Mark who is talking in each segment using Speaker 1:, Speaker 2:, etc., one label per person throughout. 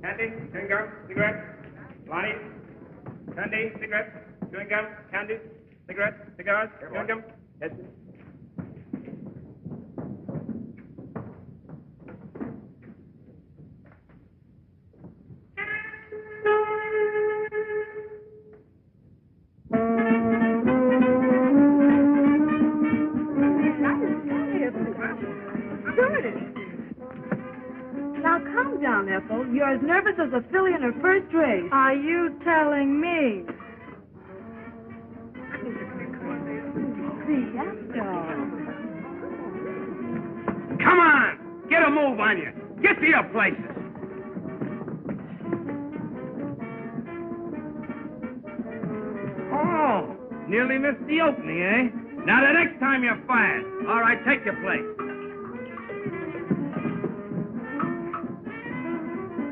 Speaker 1: Candy, chewing gum, cigarettes. Lonnie, candy, cigarettes, chewing gum, candy, cigarettes, cigars, chewing gum. Yes.
Speaker 2: Now, calm down, Ethel. You're as nervous as a filly in her first race.
Speaker 3: Are you telling me?
Speaker 2: See, after all.
Speaker 1: Come on! Get a move on you. Get to your places. Oh, nearly missed the opening, eh? Now, the next time you're fired. All right, take your place.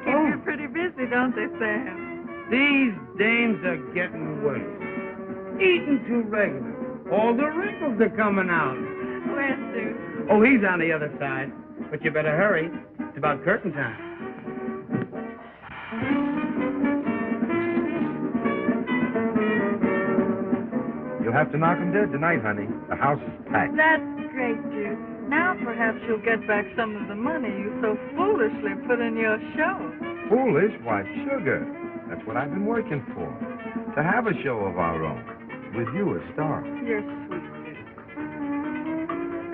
Speaker 3: Keep you pretty busy, don't they, Sam?
Speaker 1: These dames are getting worse. Eating too regular. All the wrinkles are coming out.
Speaker 3: Where's Sue?
Speaker 1: Oh, he's on the other side. But you better hurry. It's about curtain time.
Speaker 4: You'll have to knock 'em dead tonight, honey. The house is packed.
Speaker 3: That's great, Jude. Now perhaps you'll get back some of the money you so foolishly put in your show.
Speaker 4: Foolish? Why, sugar. That's what I've been working for. To have a show of our own. With you as star.
Speaker 3: You're sweet, Jude.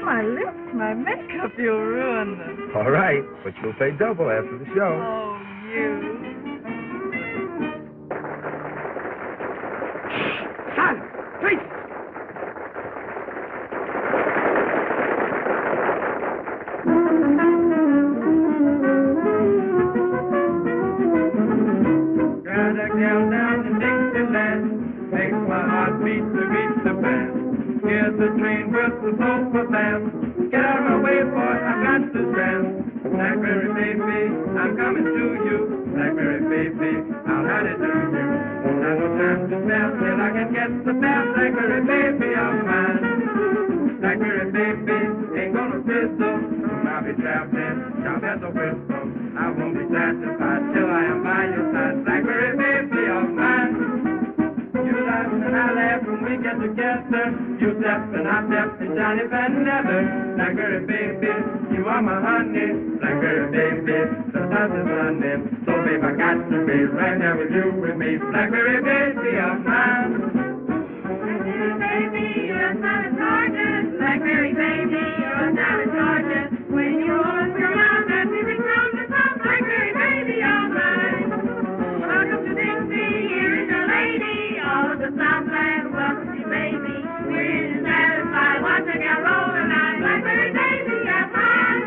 Speaker 3: My lips, my makeup, you'll ruin them.
Speaker 4: All right, but you'll pay double after the show.
Speaker 3: Oh, you.
Speaker 1: Son! Please!
Speaker 5: Got a gal down in Dixieland, makes my heart beat to beat the band. Here's the train whistle blow for them. Get out of my way, boy, I've got to stand. Blackberry baby, I'm coming to you. Blackberry baby, I'll hide it to you. I've no time to spare till I can get the best Blackberry baby of mine. Blackberry baby ain't gonna fizzle. I'll be traveling, sharp as a whistle. I won't be satisfied till I am by your side. Blackberry baby of mine. together. You step and I step and Johnny Van Leather. Blackberry baby, you are my honey. Blackberry baby, the sun is running. So babe, I got to be right there with you with me. Blackberry baby of mine. Blackberry baby, you're a son of Georgia. Blackberry baby, you're a son of Georgia. When you open your mouth, that music from the top. Blackberry baby of mine. Welcome to Dixie, here is your lady. All of the Southland, welcome to baby. We're here to satisfy, watch a girl roll and I. Blackberry baby of mine.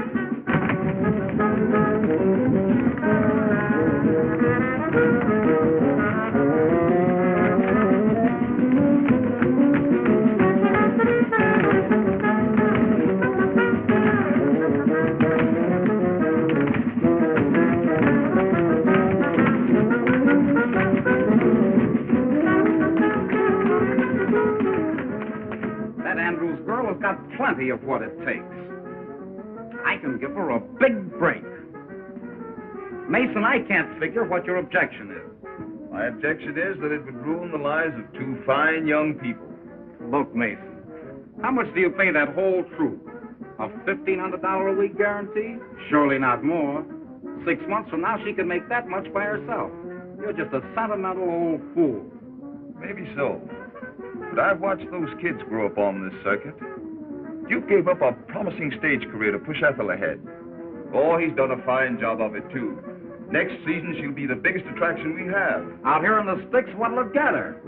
Speaker 6: That Andrews girl has got plenty of what it takes. I can give her a big break. Mason, I can't figure what your objection is.
Speaker 4: My objection is that it would ruin the lives of two fine young people.
Speaker 6: Look, Mason, how much do you pay that whole troop? A $1,500 a week guarantee? Surely not more. 6 months from now, she can make that much by herself. You're just a sentimental old fool.
Speaker 4: Maybe so. But I've watched those kids grow up on this circuit. Duke gave up a promising stage career to push Ethel ahead. Oh, he's done a fine job of it, too. Next season, she'll be the biggest attraction we have.
Speaker 6: Out here in the sticks, what'll it get her?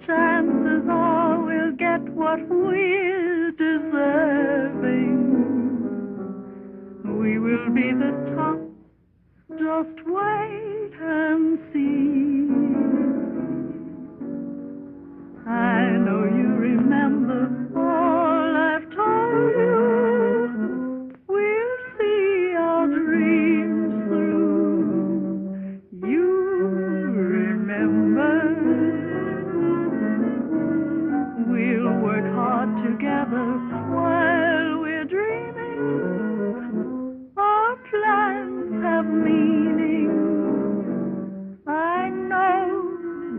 Speaker 3: Chances are we'll get what we're deserving. We will be the top, just wait and see. I know you remember all I've told you. We'll see our dreams through. You remember. We'll work hard together while we're dreaming. Our plans have meaning. I know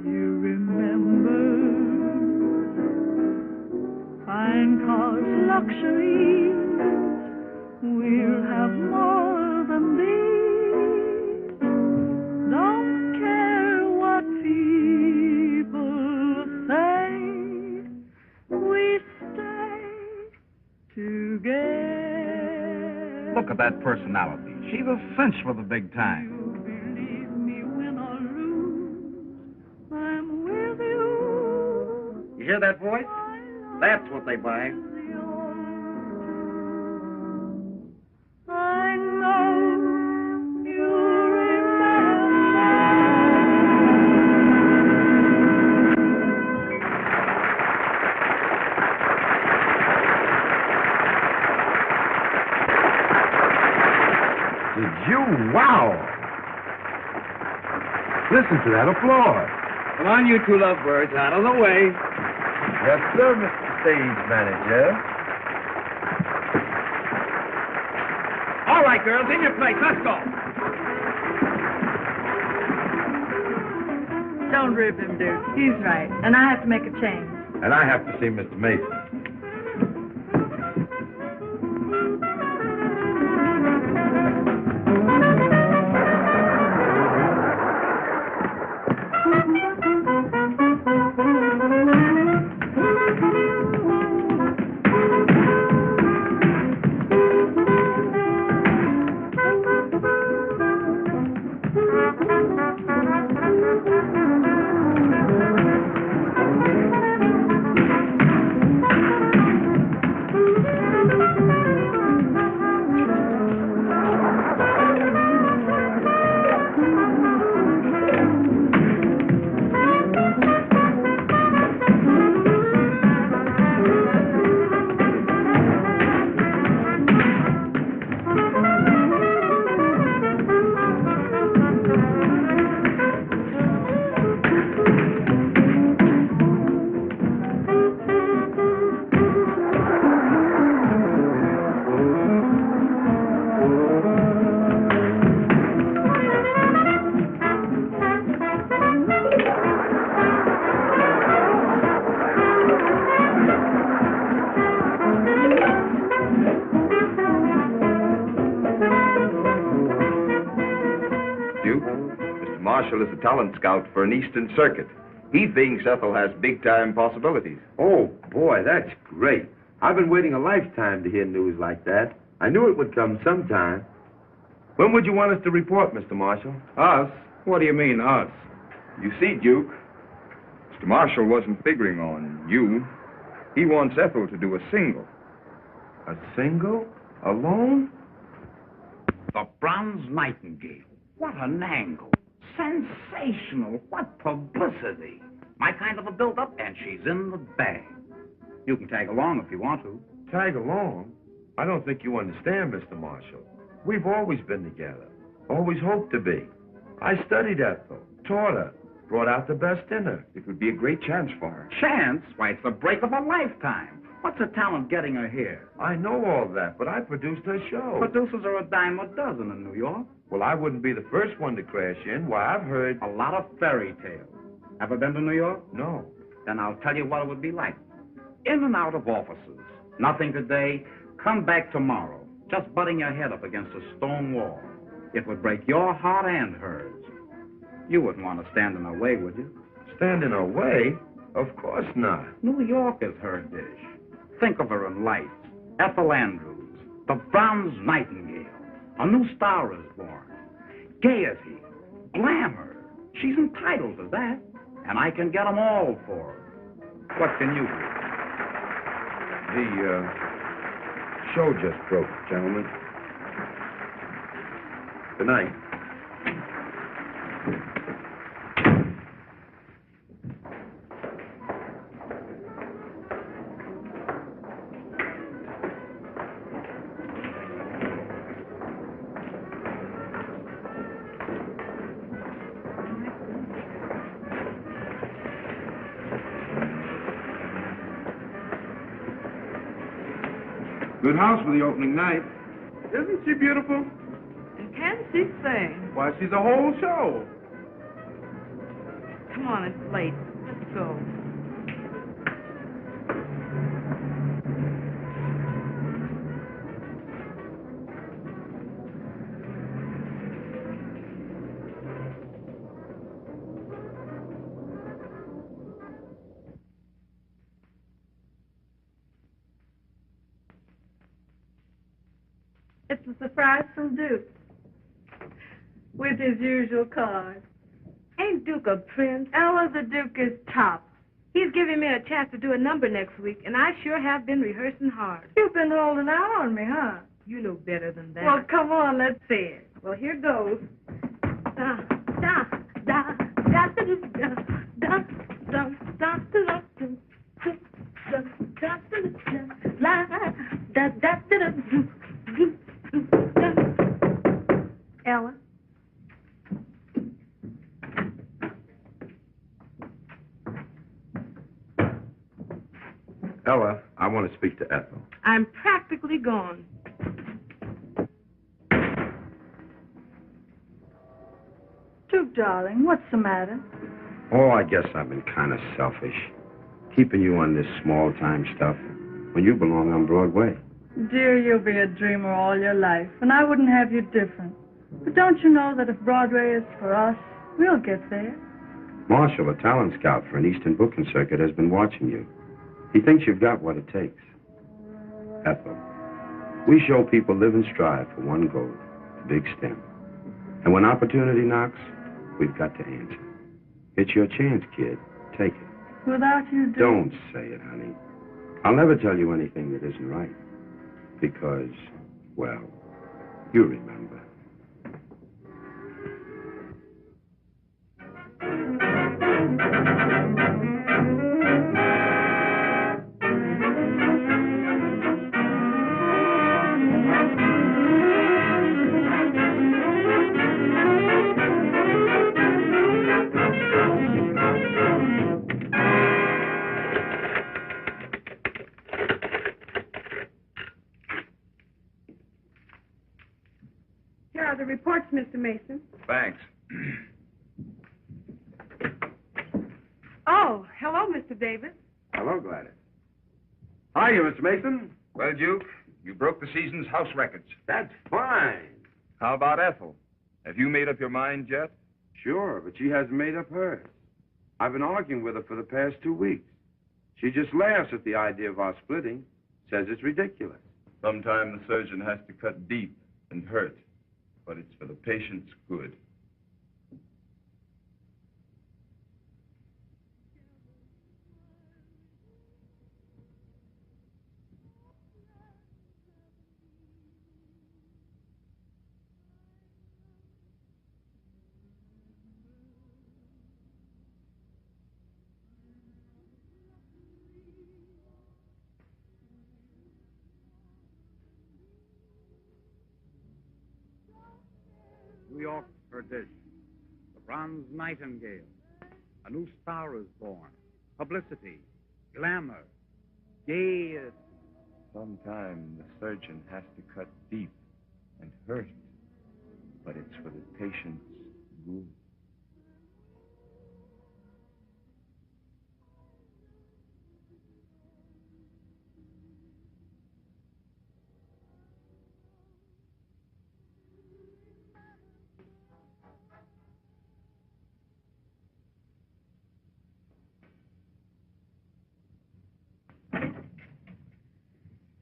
Speaker 3: you remember. Fine cars, luxuries. We'll have more than these. Don't care what people say. We stay together.
Speaker 6: Look at that personality. She's a cinch for the big time.
Speaker 3: You believe me, win or lose, I'm with you.
Speaker 6: You hear that voice? That's what they buy.
Speaker 3: I know you remember.
Speaker 4: Did you? Wow! Listen to that applause.
Speaker 5: Come on, you two lovebirds, out of the way.
Speaker 4: Yes, sir, Mr. Stage Manager.
Speaker 1: All right, girls, in your place. Let's go.
Speaker 3: Don't rip him, Duke. He's right. And I have to make a change.
Speaker 4: And I have to see Mr. Mason. Marshall is a talent scout for an Eastern circuit. He thinks Ethel has big-time possibilities.
Speaker 7: Oh, boy, that's great. I've been waiting a lifetime to hear news like that. I knew it would come sometime. When would you want us to report, Mr. Marshall?
Speaker 6: Us? What do you mean, us?
Speaker 4: You see, Duke, Mr. Marshall wasn't figuring on you. He wants Ethel to do a single.
Speaker 7: A single? Alone?
Speaker 6: The Bronze Nightingale. What an angle. Sensational. What publicity. My kind of a build-up, and she's in the bag. You can tag along if you want to.
Speaker 7: Tag along? I don't think you understand, Mr. Marshall. We've always been together. Always hoped to be. I studied Ethel, taught her, brought out the best in her.
Speaker 4: It would be a great chance for her.
Speaker 6: Chance? Why, it's the break of a lifetime. What's the talent getting her here?
Speaker 7: I know all that, but I produced her show.
Speaker 6: Producers are a dime a dozen in New York.
Speaker 7: Well, I wouldn't be the first one to crash in. Why, I've heard...
Speaker 6: A lot of fairy tales. Ever been to New York?
Speaker 7: No.
Speaker 6: Then I'll tell you what it would be like. In and out of offices. Nothing today. Come back tomorrow. Just butting your head up against a stone wall. It would break your heart and hers. You wouldn't want to stand in her way, would you?
Speaker 7: Stand in her way? Of course not.
Speaker 6: New York is her dish. Think of her in lights. Ethel Andrews, the Bronze Nightingale. A new star is born. Gaiety, glamour. She's entitled to that. And I can get them all for her. What can you do?
Speaker 7: The show just broke, gentlemen. Good night.
Speaker 6: Good house for the opening night.
Speaker 5: Isn't she beautiful?
Speaker 2: And can she sing?
Speaker 5: Why, she's a whole show.
Speaker 2: Come on, it's late. Let's go. It's a surprise from Duke. With his usual card. Ain't Duke a prince? Ella, the Duke is top. He's giving me a chance to do a number next week, and I sure have been rehearsing hard. You've been holding out on me, huh? You know better than that. Well, come on, let's see it. Well, here goes. Da, da, da, da, da, da, da, da, da, da, Ella?
Speaker 7: Ella, I want to speak to Ethel.
Speaker 2: I'm practically gone.
Speaker 3: Duke, darling, what's the matter?
Speaker 7: Oh, I guess I've been kind of selfish. Keeping you on this small-time stuff when you belong on Broadway.
Speaker 3: Dear, you'll be a dreamer all your life, and I wouldn't have you different. But don't you know that if Broadway is for us, we'll get there?
Speaker 7: Marshall, a talent scout for an Eastern booking circuit, has been watching you. He thinks you've got what it takes. Ethel, we show people live and strive for one goal, big stem. And when opportunity knocks, we've got to answer. It's your chance, kid. Take it.
Speaker 3: Without you, Duke...
Speaker 7: Don't say it, honey. I'll never tell you anything that isn't right. Because, well, you remember.
Speaker 2: Here are the reports, Mr. Mason.
Speaker 4: Thanks.
Speaker 2: Oh, hello, Mr. Davis.
Speaker 7: Hello, Gladys. How are you, Mr. Mason?
Speaker 4: Well, Duke, you broke the season's house records.
Speaker 7: That's fine.
Speaker 4: How about Ethel? Have you made up your mind yet?
Speaker 7: Sure, but she hasn't made up hers. I've been arguing with her for the past 2 weeks. She just laughs at the idea of our splitting, says it's ridiculous.
Speaker 4: Sometimes the surgeon has to cut deep and hurt, but it's for the patient's good.
Speaker 6: New York perdition. The bronze nightingale. A new star is born. Publicity. Glamour. Gaiety.
Speaker 4: Sometimes the surgeon has to cut deep and hurt, but it's for the patient's good.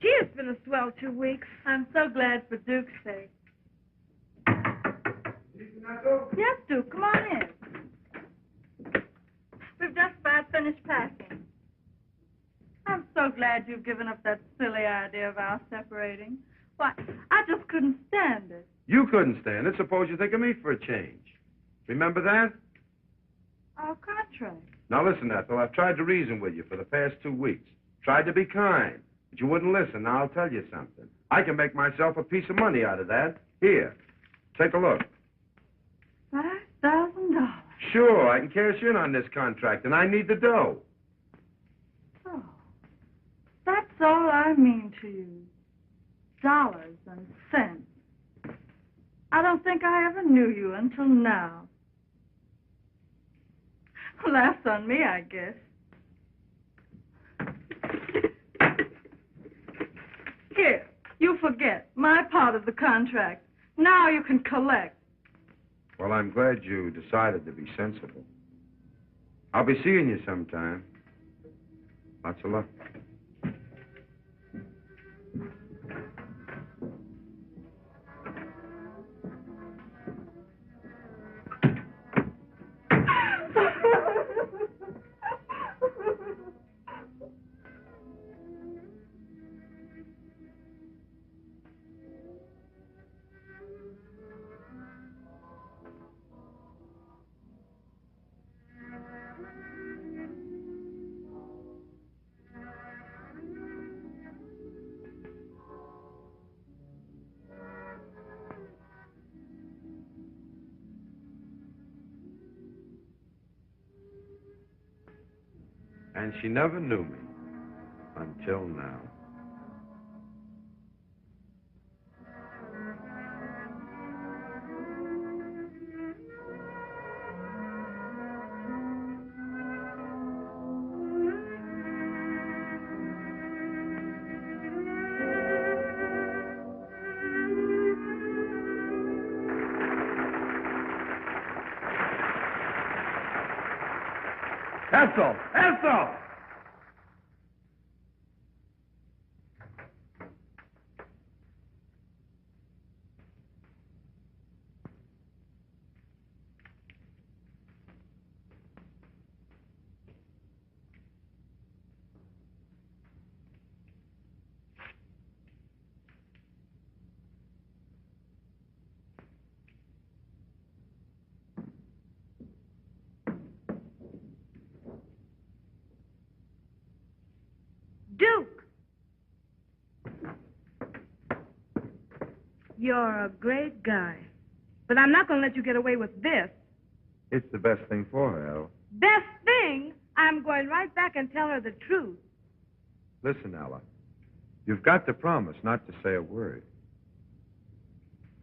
Speaker 2: Gee, it's been a swell 2 weeks.
Speaker 3: I'm so glad for Duke's sake. Yes, Duke, come on in. We've just about finished packing. I'm so glad you've given up that silly idea of our separating. Why, I just couldn't stand it.
Speaker 7: You couldn't stand it. Suppose you think of me for a change. Remember that?
Speaker 3: Our contract.
Speaker 7: Now listen, Ethel, I've tried to reason with you for the past 2 weeks. Tried to be kind, but you wouldn't listen. Now I'll tell you something. I can make myself a piece of money out of that. Here, take a look.
Speaker 3: $5,000.
Speaker 7: Sure, I can cash in on this contract, and I need the dough.
Speaker 3: Oh, that's all I mean to you. Dollars and cents. I don't think I ever knew you until now. Laughs on me, I guess. Here, you forget my part of the contract. Now you can collect.
Speaker 7: Well, I'm glad you decided to be sensible. I'll be seeing you sometime. Lots of luck. And she never knew me until now.
Speaker 1: Ethel! Ethel!
Speaker 2: Duke! You're a great guy. But I'm not going to let you get away with this.
Speaker 7: It's the best thing for her, Al.
Speaker 2: Best thing? I'm going right back and tell her the truth.
Speaker 7: Listen, Ella, you've got to promise not to say a word.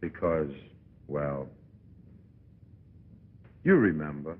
Speaker 7: Because, well, you remember.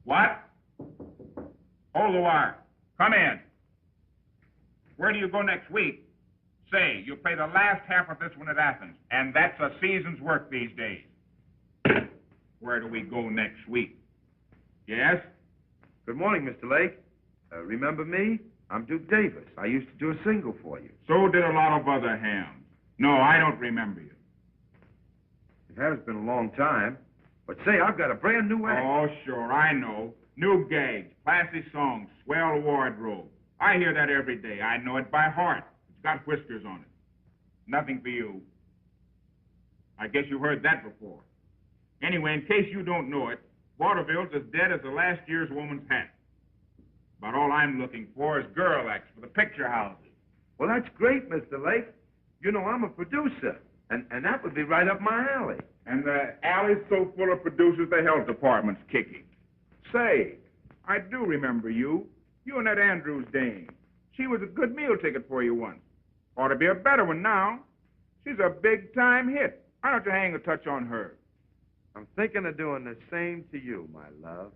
Speaker 1: What? Hold the wire. Come in. Where do you go next week? Say, you play the last half of this one at Athens, and that's a season's work these days. Where do we go next week? Yes?
Speaker 8: Good morning, Mr. Lake. Remember me? I'm Duke Davis. I used to do a single for you.
Speaker 1: So did a lot of other hams. No, I don't remember you.
Speaker 8: It has been a long time. But say, I've got a brand new act.
Speaker 1: Oh, sure, I know. New gags, classy songs, swell wardrobe. I hear that every day. I know it by heart. It's got whiskers on it. Nothing for you. I guess you heard that before. Anyway, in case you don't know it, Vaudeville's as dead as the last year's woman's hat. About all I'm looking for is girl acts for the picture houses.
Speaker 8: Well, that's great, Mr. Lake. You know, I'm a producer, and that would be right up my alley.
Speaker 1: And the alley's so full of producers, the health department's kicking. Say, I do remember you. You and that Andrews dame. She was a good meal ticket for you once. Ought to be a better one now. She's a big-time hit. Why don't you hang a touch on her?
Speaker 8: I'm thinking of doing the same to you, my love.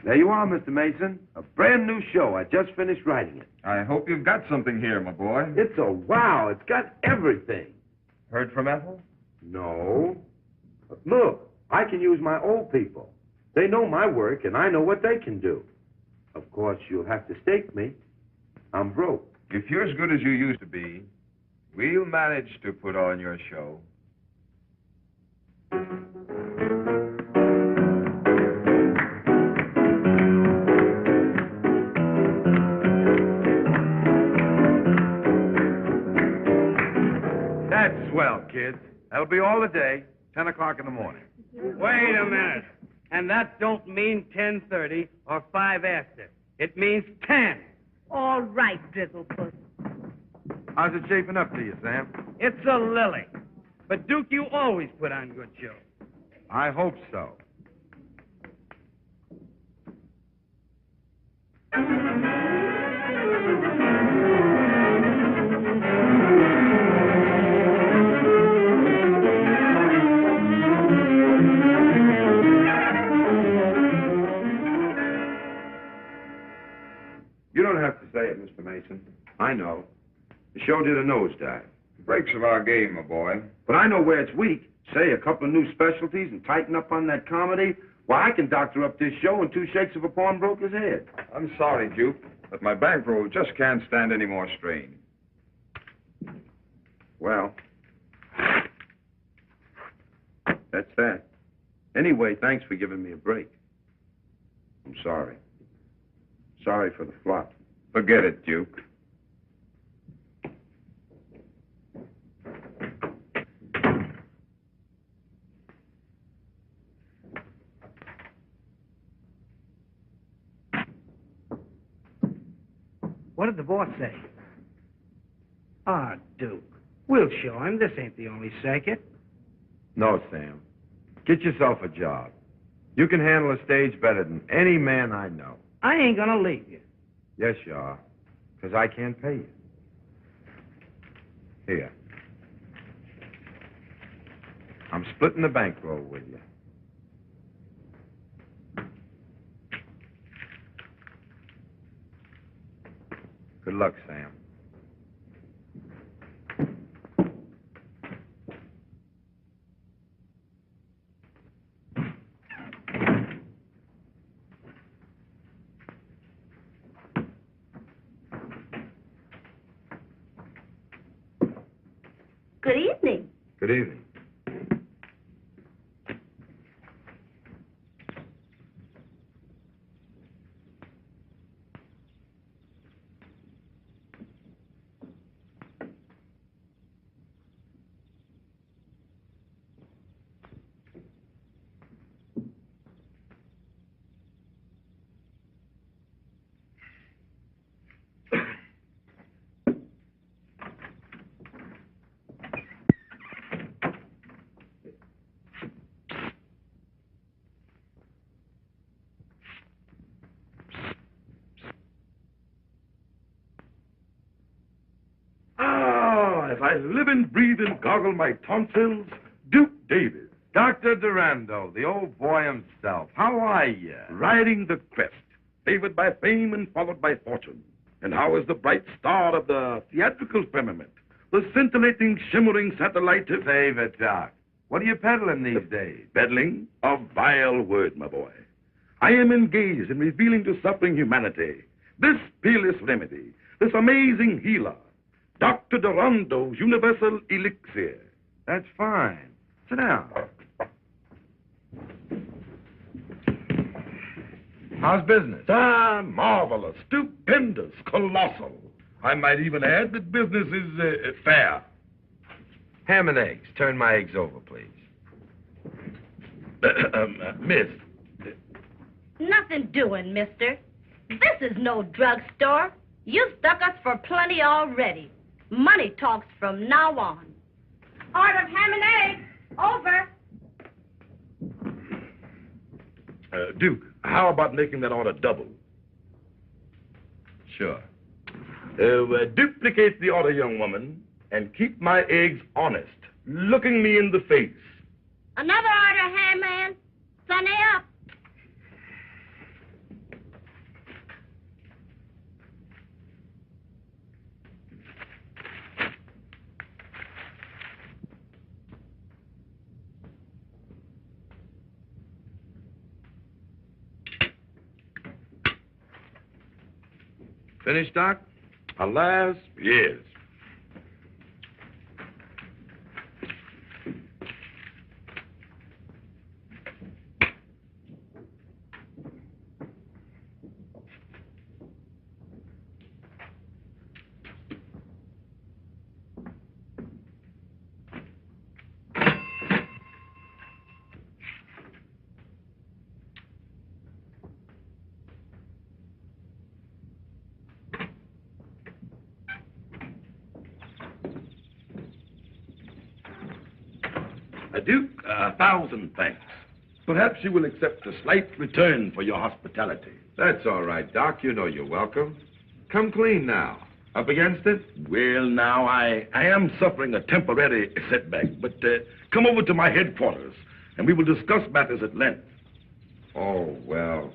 Speaker 8: There you are, Mr. Mason. A brand new show. I just finished writing it.
Speaker 4: I hope you've got something here, my boy.
Speaker 8: It's a wow. It's got everything.
Speaker 4: Heard from Ethel?
Speaker 8: No. But look, I can use my old people. They know my work, and I know what they can do. Of course, you'll have to stake me. I'm broke.
Speaker 4: If you're as good as you used to be, we'll manage to put on your show.
Speaker 8: That's swell, kids. That'll be all the day, 10 o'clock in the morning.
Speaker 9: Wait a minute. And that don't mean 10:30 or 5 after. It means 10.
Speaker 2: All right, Drizzlepuss.
Speaker 8: How's it shaping up to you, Sam?
Speaker 9: It's a lily. But, Duke, you always put on good shows.
Speaker 8: I hope so. You don't have to say it, Mr. Mason. I know. The show did a nosedive.
Speaker 4: Breaks of our game, my boy.
Speaker 8: But I know where it's weak. Say a couple of new specialties and tighten up on that comedy. Why, I can doctor up this show in 2 shakes of a pawnbroker's head.
Speaker 4: I'm sorry, Duke, but my bankroll just can't stand any more strain.
Speaker 8: Well, that's that. Anyway, thanks for giving me a break. I'm sorry. Sorry for the flop.
Speaker 4: Forget it, Duke.
Speaker 9: What did the boss say? Ah, Duke. We'll show him. This ain't the only circuit.
Speaker 8: No, Sam. Get yourself a job. You can handle a stage better than any man I know.
Speaker 9: I ain't gonna leave you.
Speaker 8: Yes, you are. Because I can't pay you.
Speaker 7: Here. I'm splitting the bankroll with you. Good luck, Sam.
Speaker 2: Good evening.
Speaker 7: Good evening.
Speaker 10: If I live and breathe and goggle my tonsils, Duke Davis.
Speaker 8: Dr. Durando, the old boy himself. How are you?
Speaker 10: Riding the crest, favored by fame and followed by fortune. And how is the bright star of the theatrical firmament, the scintillating, shimmering satellite of...
Speaker 8: Save it, Doc. What are you peddling these days?
Speaker 10: Peddling? A vile word, my boy. I am engaged in revealing to suffering humanity this peerless remedy, this amazing healer, Dr. Durando's universal elixir.
Speaker 8: That's fine. Sit down. How's business?
Speaker 10: Marvelous, stupendous, colossal. I might even add that business is fair.
Speaker 8: Ham and eggs. Turn my eggs over, please.
Speaker 10: Miss.
Speaker 11: Nothing doing, mister. This is no drugstore. You've stuck us for plenty already. Money talks from now on. Order of ham and eggs. Over.
Speaker 10: Duke, how about making that order double?
Speaker 8: Sure.
Speaker 10: Duplicate the order, young woman, and keep my eggs honest, looking me in the face.
Speaker 11: Another order, ham man. Sunny up.
Speaker 8: Finished, Doc?
Speaker 10: Alas, yes. Duke, 1,000 thanks. Perhaps you will accept a slight return for your hospitality.
Speaker 8: That's all right, Doc. You know you're welcome. Come clean now. Up against it?
Speaker 10: Well, now, I am suffering a temporary setback, but come over to my headquarters, and we will discuss matters at length.
Speaker 8: Oh, well.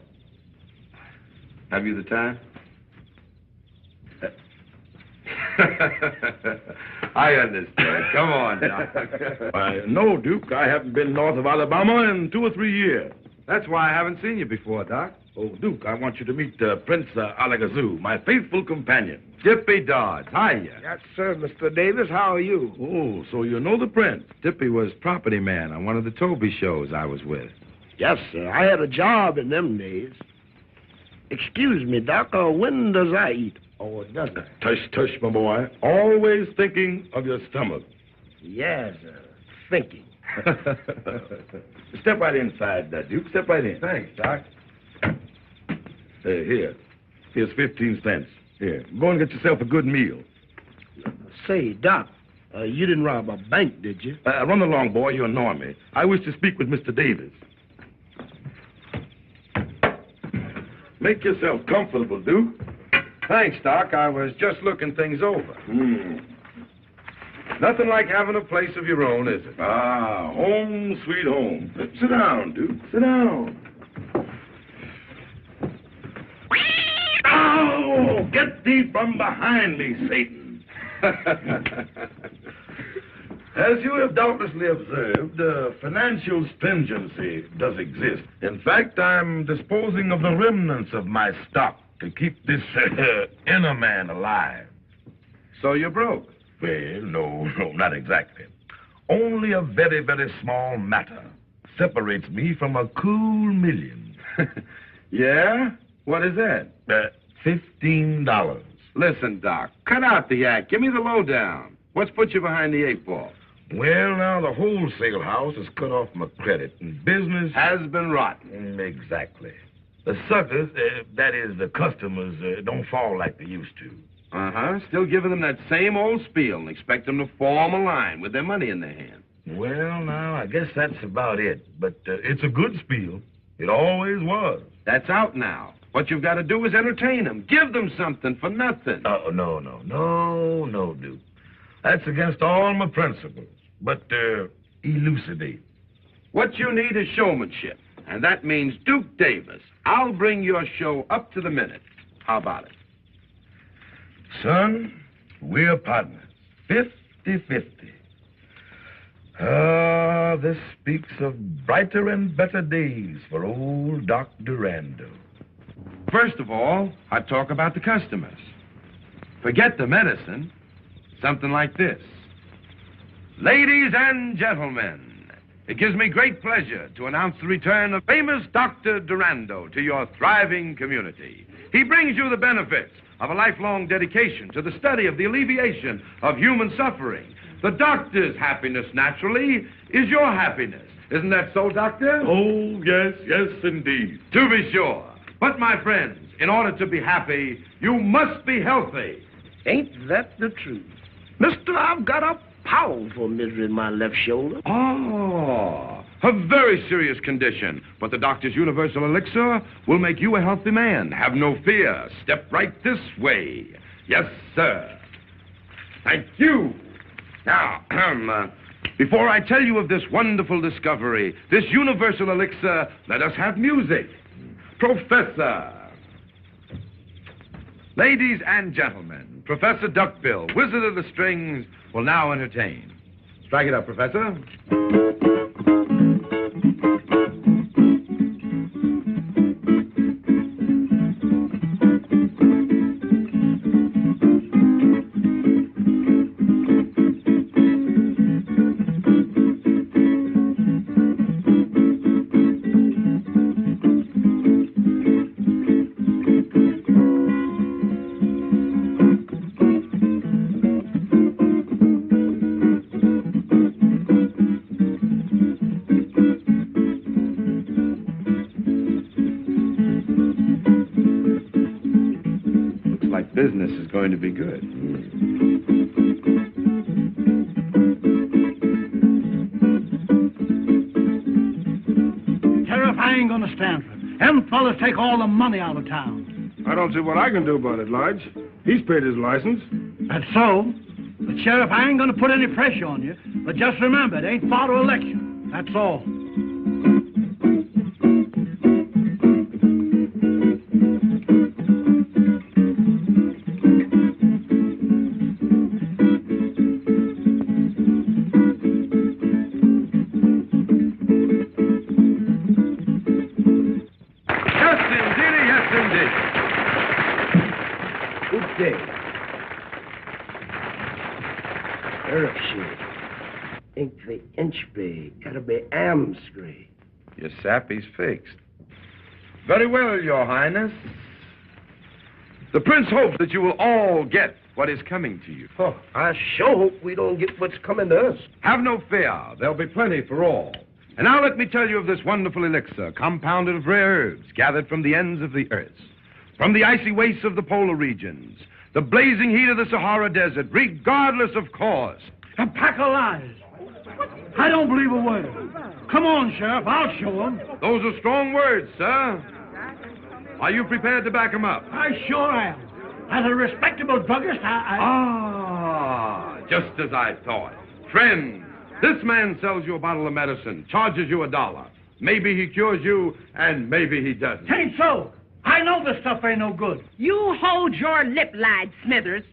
Speaker 8: Have you the time? I understand. Come on, Doc.
Speaker 10: No, Duke. I haven't been north of Alabama in 2 or 3 years.
Speaker 8: That's why I haven't seen you before, Doc.
Speaker 10: Oh, Duke, I want you to meet Prince Alakazoo, my faithful companion.
Speaker 8: Dippy Dodds. Hiya.
Speaker 9: Yes, sir, Mr. Davis. How are you?
Speaker 10: Oh, so you know the prince.
Speaker 8: Dippy was property man on one of the Toby shows I was with.
Speaker 9: Yes, sir. I had a job in them days. Excuse me, Doc. When does I eat? Or doesn't it?
Speaker 10: Tush, tush, my boy. Always thinking of your stomach.
Speaker 9: Yes, sir. Thinking.
Speaker 10: Step right inside, Duke. Step right in.
Speaker 8: Thanks, Doc.
Speaker 10: Here. Here's 15 cents. Here. Go and get yourself a good meal.
Speaker 9: Say, Doc, you didn't rob a bank, did you?
Speaker 10: Run along, boy. You annoy me. I wish to speak with Mr. Davis. Make yourself comfortable, Duke.
Speaker 8: Thanks, Doc. I was just looking things over.
Speaker 7: Nothing like having a place of your own, is it?
Speaker 10: Ah, home, sweet home. Sit down, Duke. Sit down. Ow! Get thee from behind me, Satan. As you have doubtlessly observed, financial stringency does exist. In fact, I'm disposing of the remnants of my stock to keep this inner man alive.
Speaker 7: So you're broke?
Speaker 10: Well, no, not exactly. Only a very, very small matter separates me from a cool million.
Speaker 7: Yeah? What is that?
Speaker 10: $15.
Speaker 7: Listen, Doc, cut out the act. Give me the lowdown. What's put you behind the 8-ball?
Speaker 10: Well, now, the wholesale house has cut off my credit, and business
Speaker 7: has been rotten.
Speaker 10: Exactly. The suckers, that is, the customers, don't fall like they used to.
Speaker 7: Uh-huh. Still giving them that same old spiel and expect them to form a line with their money in their hand.
Speaker 10: Well, now, I guess that's about it. But it's a good spiel. It always was.
Speaker 7: That's out now. What you've got to do is entertain them. Give them something for nothing.
Speaker 10: Oh, no, Duke. That's against all my principles. But, elucidate.
Speaker 7: What you need is showmanship. And that means Duke Davis. I'll bring your show up to the minute. How about it?
Speaker 10: Son, we're partners. 50-50. Ah, this speaks of brighter and better days for old Doc Durando.
Speaker 7: First of all, I'd talk about the customers. Forget the medicine. Something like this. Ladies and gentlemen, it gives me great pleasure to announce the return of famous Dr. Durando to your thriving community. He brings you the benefits of a lifelong dedication to the study of the alleviation of human suffering. The doctor's happiness, naturally, is your happiness. Isn't that so, Doctor?
Speaker 10: Oh, yes, indeed.
Speaker 7: To be sure. But, my friends, in order to be happy, you must be healthy.
Speaker 9: Ain't that the truth? Mister, I've got a powerful misery in my left shoulder.
Speaker 7: Oh, a very serious condition. But the doctor's universal elixir will make you a healthy man. Have no fear. Step right this way. Yes, sir. Thank you. Now, before I tell you of this wonderful discovery, this universal elixir, let us have music. Professor. Ladies and gentlemen, Professor Duckbill, Wizard of the Strings, will now entertain. Strike it up, Professor. Business is going to be good.
Speaker 12: Sheriff, I ain't gonna stand for it. Them fellas take all the money out of town.
Speaker 13: I don't see what I can do about it, Lodge. He's paid his license.
Speaker 12: That's so. But, Sheriff, I ain't gonna put any pressure on you. But just remember, it ain't far to election. That's all.
Speaker 9: Gotta be Amscree.
Speaker 7: Your sappy's fixed. Very well, Your Highness. The Prince hopes that you will all get what is coming to you.
Speaker 9: Oh, I sure hope we don't get what's coming to us.
Speaker 7: Have no fear. There'll be plenty for all. And now let me tell you of this wonderful elixir, compounded of rare herbs gathered from the ends of the earth, from the icy wastes of the polar regions, the blazing heat of the Sahara Desert, regardless of cause.
Speaker 12: A pack of lies. I don't believe a word. Come on, Sheriff, I'll show them.
Speaker 7: Those are strong words, sir. Are you prepared to back them up?
Speaker 12: I sure am. As a respectable druggist,
Speaker 7: Ah,
Speaker 14: Just as I thought. Friends, this man sells you a bottle of medicine, charges you $1. Maybe he cures you, and maybe he doesn't.
Speaker 12: Ain't so. I know this stuff ain't no good.
Speaker 15: You hold your lip, lied Smithers.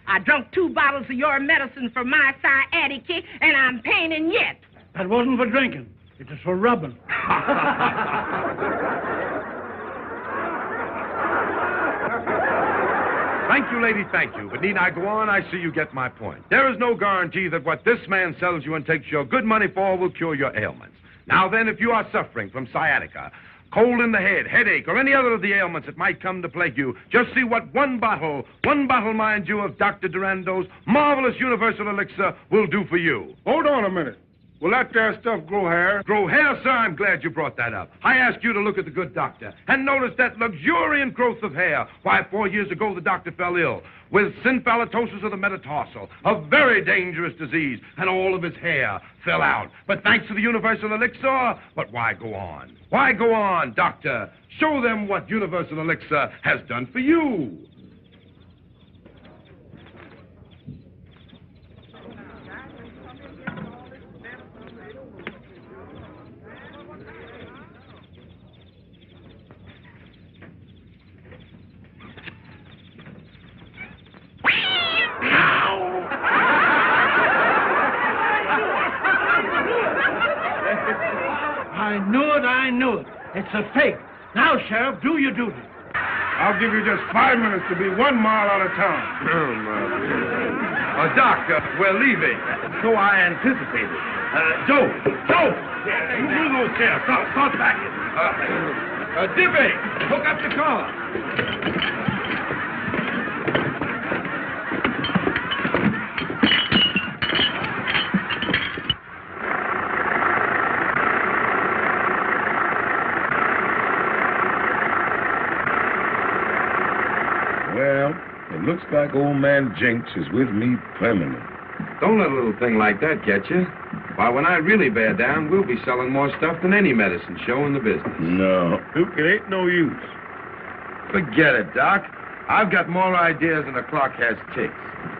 Speaker 15: I drunk 2 bottles of your medicine for my sciatica, and I'm paining yet.
Speaker 12: That wasn't for drinking. It was for rubbing.
Speaker 14: Thank you, lady, thank you. But need I go on? I see you get my point. There is no guarantee that what this man sells you and takes your good money for will cure your ailments. Now then, if you are suffering from sciatica, cold in the head, headache, or any other of the ailments that might come to plague you, just see what one bottle, mind you, of Dr. Durando's marvelous universal elixir will do for you.
Speaker 13: Hold on a minute. Will that there stuff grow hair?
Speaker 14: Grow hair, sir? I'm glad you brought that up. I asked you to look at the good doctor and notice that luxuriant growth of hair. Why, 4 years ago, the doctor fell ill with synphallatosis of the metatarsal, a very dangerous disease, and all of his hair fell out. But thanks to the universal elixir, but why go on? Why go on, doctor? Show them what universal elixir has done for you.
Speaker 12: I knew it. It's a fake. Now, Sheriff, do your duty.
Speaker 13: I'll give you just 5 minutes to be 1 mile out of town.
Speaker 14: Doctor, we're leaving. So I anticipated. Joe! You move those chairs. Start back. Dippy, hook up the car.
Speaker 10: Well, it looks like old man Jinx is with me permanent.
Speaker 6: Don't let a little thing like that get you. Why, when I really bear down, we'll be selling more stuff than any medicine show in the business.
Speaker 10: No, Duke, it ain't no use.
Speaker 14: Forget it, Doc. I've got more ideas than a clock has ticks.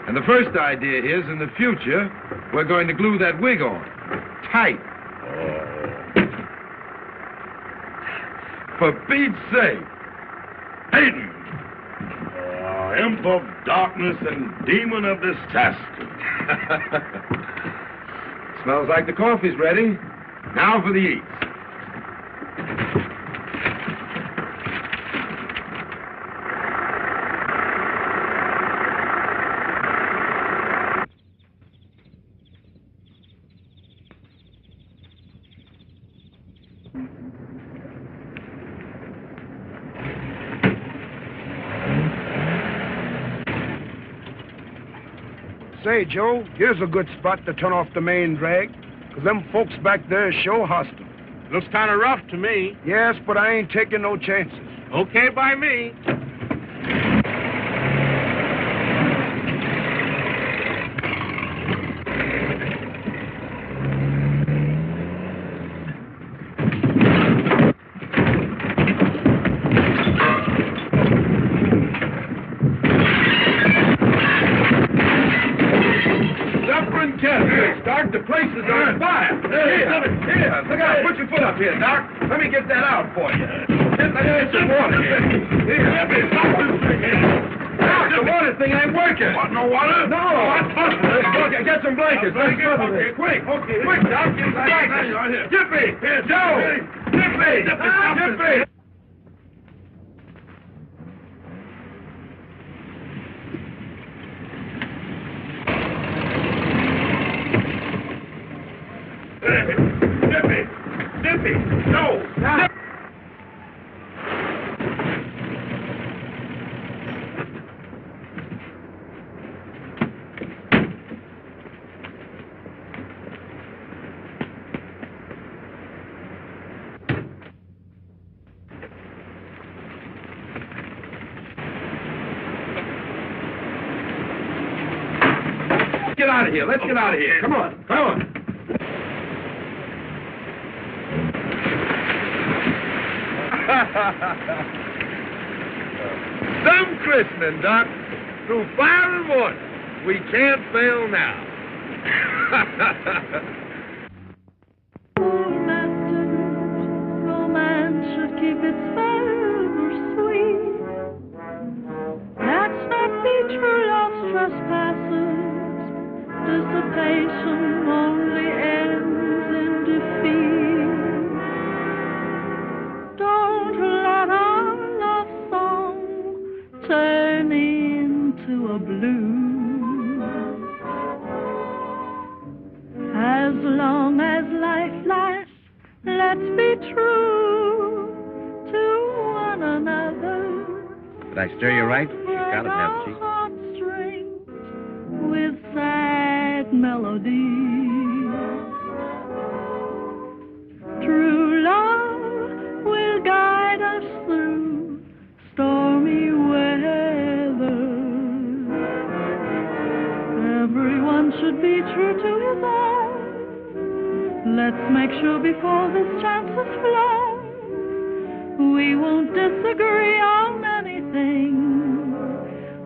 Speaker 14: And the first idea is, in the future, we're going to glue that wig on. Tight. For Pete's sake. Hayden!
Speaker 10: Imp of darkness and demon of disaster.
Speaker 6: Smells like the coffee's ready. Now for the eats.
Speaker 13: Say, Joe, here's a good spot to turn off the main drag, 'cause them folks back there is sure hostile.
Speaker 9: Looks kind of rough to me.
Speaker 13: Yes, but I ain't taking no chances.
Speaker 9: Okay by me.
Speaker 14: The place is on fire. Here, look out. Put your foot up here, Doc. Let me get that out for you. Let me get some water here. Doc, the water thing ain't working.
Speaker 10: What, no water?
Speaker 14: No. Okay, get some blankets.
Speaker 10: Okay, quick.
Speaker 14: Quick, Doc. Get some blankets.
Speaker 10: Right here.
Speaker 14: Jiffy. Joe. Jiffy. Jiffy! No! Get out of here. Let's get out of here. Come on. Some christening, Doc. Through fire and water. We can't fail now.
Speaker 5: Romance should keep its fervor sweet. That's not the true love's trespasses. Dissipation only ends in defeat. Don't let our love song turn into a blues. As long as life lasts, let's be true to one another.
Speaker 6: Did I stir you right? She's got it, hasn't she?
Speaker 5: Heartstrings with sad melodies. True love will guide us through stormy weather. Everyone should be true to his own. Let's make sure before this chance is flown, we won't disagree on anything.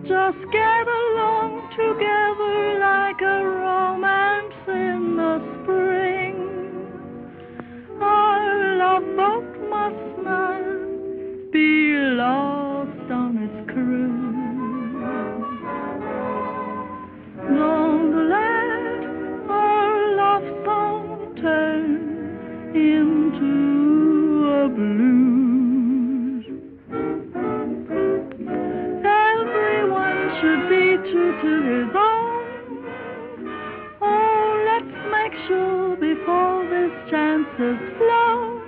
Speaker 5: Just get along together like a romance in the spring. Our love boat must not be lost on its cruise. Don't let our love song turn into a blues. Everyone should be true to his own. Oh, let's make sure before this chance is flown,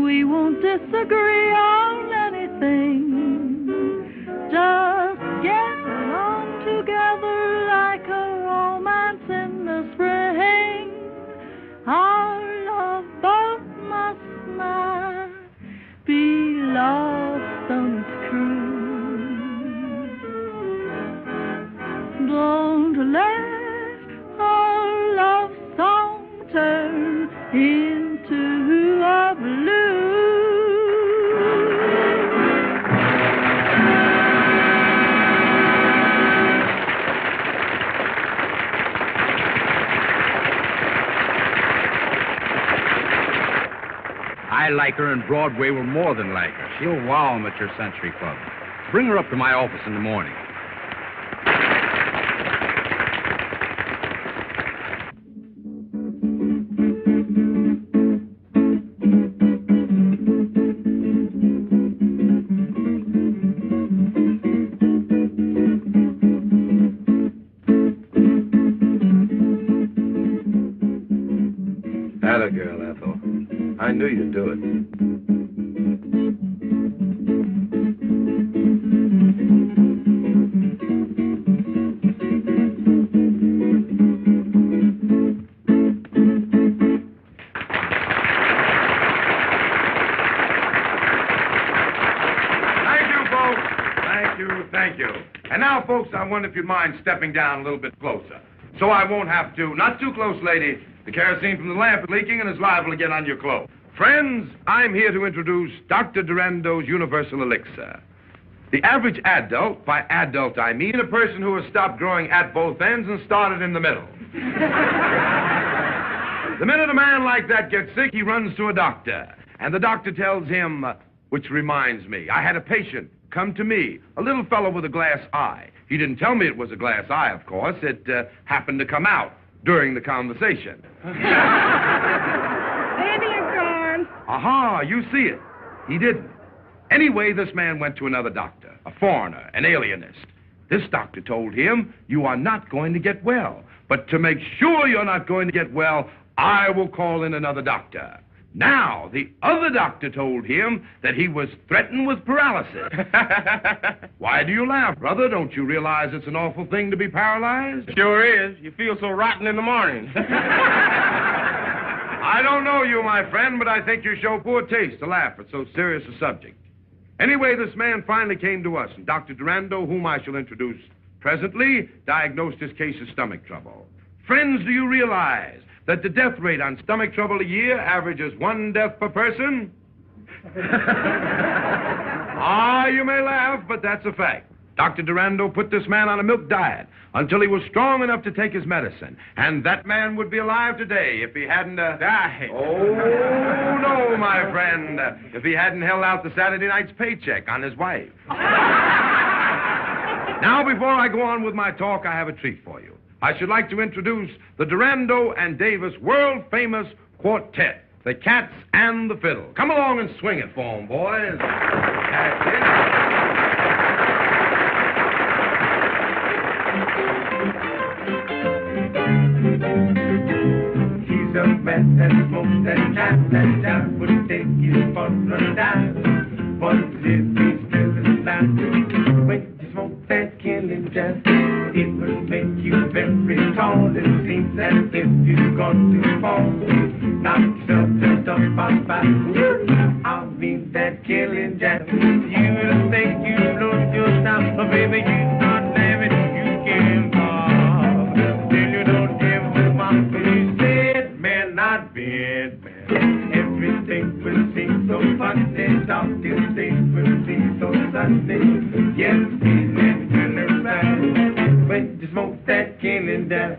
Speaker 5: we won't disagree on anything. Just get along together like a romance in the spring. Our love boat must not be lost on its cruise. Don't let our love song turn into a blues.
Speaker 6: I like her, and Broadway will more than like her. She'll wow 'em at your Century Club. Bring her up to my office in the morning.
Speaker 8: Atta girl, Ethel. I knew you'd do it.
Speaker 14: Thank you. And now, folks, I wonder if you'd mind stepping down a little bit closer, so I won't have to. Not too close, lady. The kerosene from the lamp is leaking and is liable to get on your clothes. Friends, I'm here to introduce Dr. Durando's Universal Elixir. The average adult, by adult I mean a person who has stopped growing at both ends and started in the middle. The minute a man like that gets sick, he runs to a doctor. And the doctor tells him, which reminds me, I had a patient come to me, a little fellow with a glass eye. He didn't tell me it was a glass eye, of course. It happened to come out during the conversation.
Speaker 15: Ambulance.
Speaker 14: Aha, you see it. He didn't. Anyway, this man went to another doctor, a foreigner, an alienist. This doctor told him, you are not going to get well. But to make sure you're not going to get well, I will call in another doctor. Now, the other doctor told him that he was threatened with paralysis. Why do you laugh, brother? Don't you realize it's an awful thing to be paralyzed?
Speaker 16: Sure is. You feel so rotten in the morning.
Speaker 14: I don't know you, my friend, but I think you show poor taste to laugh at so serious a subject. Anyway, this man finally came to us, and Dr. Durando, whom I shall introduce presently, diagnosed his case of stomach trouble. Friends, do you realize that the death rate on stomach trouble a year averages 1 death per person? Ah, you may laugh, but that's a fact. Dr. Durando put this man on a milk diet, until he was strong enough to take his medicine. And that man would be alive today if he hadn't...
Speaker 1: died.
Speaker 14: Oh, no, my friend. If he hadn't held out the Saturday night's paycheck on his wife. Now, before I go on with my talk, I have a treat for you. I should like to introduce the Durando and Davis world-famous quartet, the Cats and the Fiddle. Come along and swing it for 'em, boys. That's it.
Speaker 5: He's a man that smokes that jam would take you for a dime. But if he's still alive, when you smoke that killing jam, it will make you very tall. It seems as if you're going to fall. Knock yourself just up on by. I mean that killing jam. You will think you lose your time, but baby, you not living. You can fall. Still you don't give a fuck. You said, man, not bad, man. Everything will seem so funny. Darkest days will seem so sunny. Yes, he's living around. When you smoke that killing down.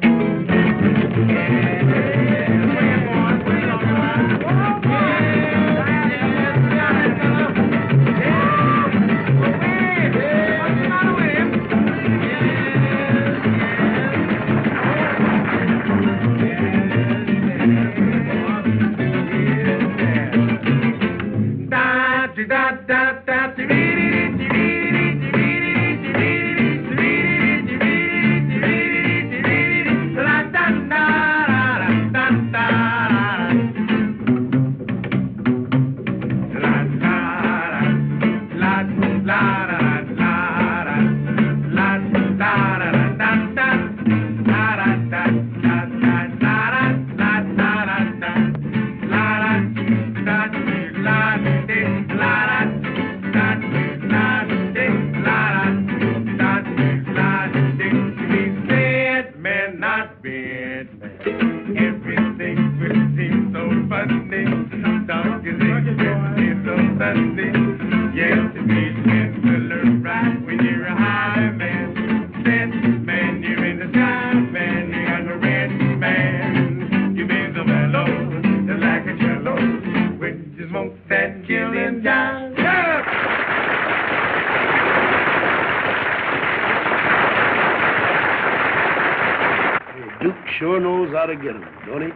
Speaker 9: Sure knows how to get him, don't he?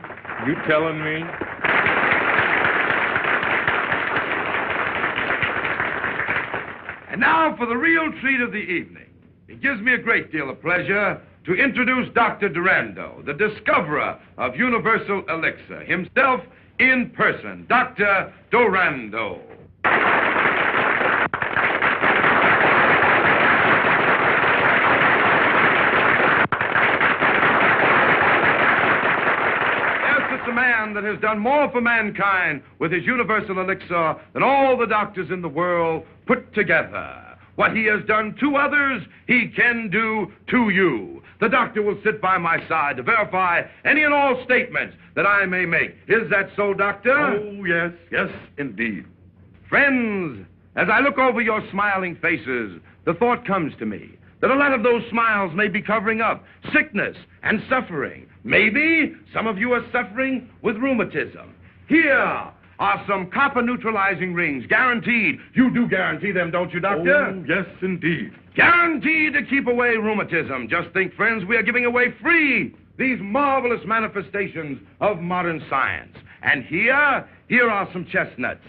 Speaker 1: You telling me?
Speaker 14: And now for the real treat of the evening. It gives me a great deal of pleasure to introduce Dr. Durando, the discoverer of universal elixir, himself in person, Dr. Durando. A man that has done more for mankind with his universal elixir than all the doctors in the world put together. What he has done to others, he can do to you. The doctor will sit by my side to verify any and all statements that I may make. Is that so, doctor?
Speaker 10: Oh, yes, yes, indeed.
Speaker 14: Friends, as I look over your smiling faces, the thought comes to me that a lot of those smiles may be covering up sickness and suffering. Maybe some of you are suffering with rheumatism. Here are some copper neutralizing rings, guaranteed. You do guarantee them, don't you, doctor?
Speaker 10: Oh, yes, indeed.
Speaker 14: Guaranteed to keep away rheumatism. Just think, friends, we are giving away free these marvelous manifestations of modern science. And here are some chestnuts,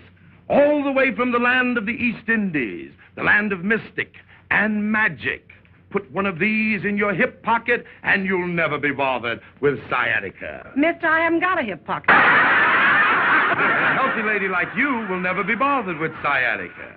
Speaker 14: all the way from the land of the East Indies, the land of mystic and magic. Put one of these in your hip pocket, and you'll never be bothered with sciatica.
Speaker 15: Mister, I haven't got a hip pocket.
Speaker 14: A healthy lady like you will never be bothered with sciatica.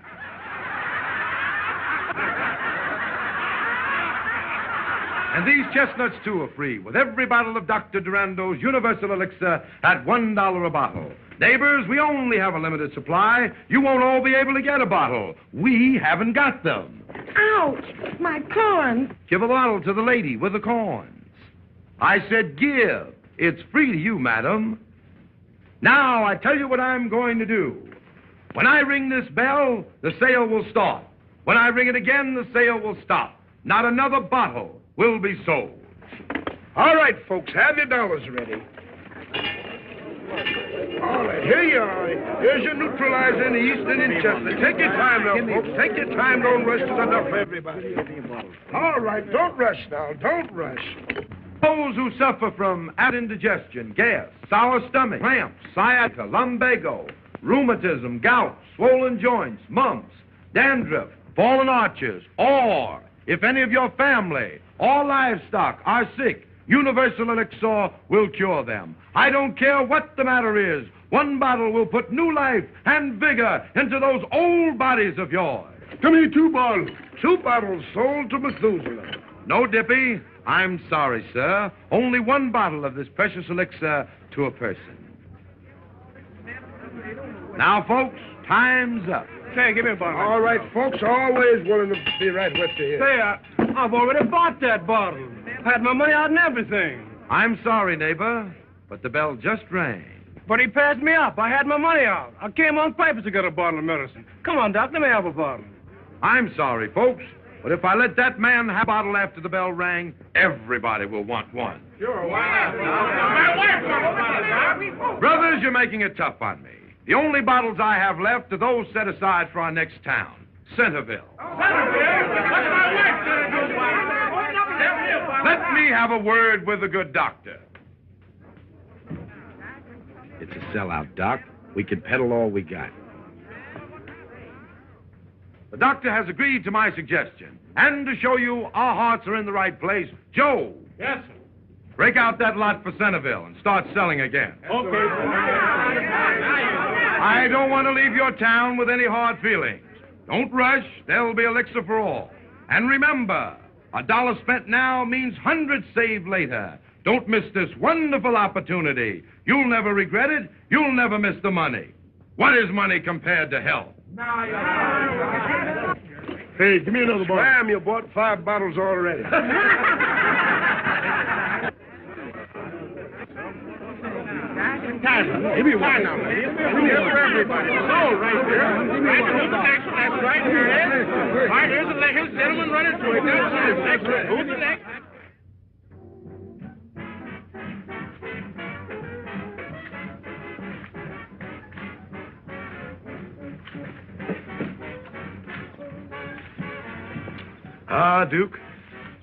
Speaker 14: And these chestnuts, too, are free, with every bottle of Dr. Durando's Universal Elixir at $1 a bottle. Neighbors, we only have a limited supply. You won't all be able to get a bottle. We haven't got them.
Speaker 15: Ouch! My corns.
Speaker 14: Give a bottle to the lady with the corns. I said give. It's free to you, madam. Now, I tell you what I'm going to do. When I ring this bell, the sale will start. When I ring it again, the sale will stop. Not another bottle will be sold.
Speaker 13: All right, folks, have your dollars ready. All right, here you are. Here's your neutralizer in the Eastern and Chester. Take your time now, folks. Take your time. Don't rush. There's enough for everybody. All right, don't rush now. Don't rush.
Speaker 14: Those who suffer from indigestion, gas, sour stomach, cramps, sciatica, lumbago, rheumatism, gout, swollen joints, mumps, dandruff, fallen arches, or if any of your family or livestock are sick, Universal Elixir will cure them. I don't care what the matter is. One bottle will put new life and vigor into those old bodies of yours.
Speaker 13: Come here, 2 bottles. 2 bottles sold to Methuselah.
Speaker 14: No, Dippy. I'm sorry, sir. Only 1 bottle of this precious elixir to a person. Now, folks, time's up.
Speaker 13: Say, give me a bottle. All right, folks, always willing to be right with you here.
Speaker 16: Say, I've already bought that bottle. Had my money out and everything.
Speaker 14: I'm sorry, neighbor, but the bell just rang.
Speaker 16: But he passed me up. I had my money out. I came on purpose to get a bottle of medicine. Come on, Doc, let me have a bottle.
Speaker 14: I'm sorry, folks, but if I let that man have a bottle after the bell rang, everybody will want one.
Speaker 16: Sure, why not?
Speaker 14: Brothers, you're making it tough on me. The only bottles I have left are those set aside for our next town, Centerville. Let me have a word with the good doctor.
Speaker 6: It's a sellout, Doc. We can peddle all we got.
Speaker 14: The doctor has agreed to my suggestion. And to show you our hearts are in the right place, Joe.
Speaker 16: Yes, sir.
Speaker 14: Break out that lot for Centerville and start selling again.
Speaker 16: Okay.
Speaker 14: I don't want to leave your town with any hard feelings. Don't rush. There'll be elixir for all. And remember, $1 spent now means hundreds saved later. Don't miss this wonderful opportunity. You'll never regret it. You'll never miss the money. What is money compared to health?
Speaker 13: Hey, give me another bottle. Damn, you bought 5 bottles already. Give me one now. Here for everybody. Oh, right there. Right, who's the next? That's right, here it is. All right, here's the next gentleman running through it. That's right. Who's the next?
Speaker 10: Ah, Duke,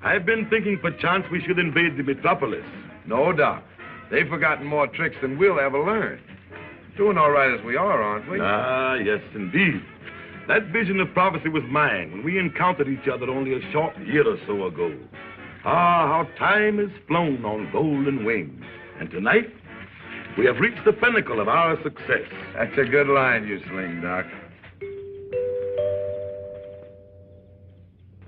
Speaker 10: I've been thinking perchance we should invade the metropolis.
Speaker 4: No, Doc. They've forgotten more tricks than we'll ever learn. Doing all right as we are, aren't we?
Speaker 10: Ah, yes, indeed. That vision of prophecy was mine when we encountered each other only a short year or so ago. Ah, how time has flown on golden wings. And tonight, we have reached the pinnacle of our success.
Speaker 4: That's a good line you sling, Doc.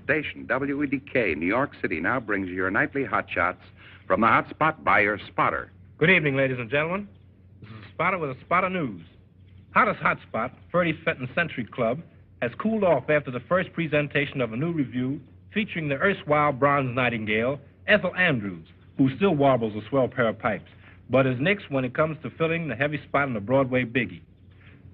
Speaker 6: Station WEDK, New York City, now brings you your nightly hot shots from the hot spot buyer Spotter.
Speaker 17: Good evening, ladies and gentlemen. This is Spotter with a spot of news. Hottest hotspot, 35th Century Club, has cooled off after the first presentation of a new review featuring the erstwhile bronze nightingale, Ethel Andrews, who still warbles a swell pair of pipes, but is nixed when it comes to filling the heavy spot in the Broadway biggie.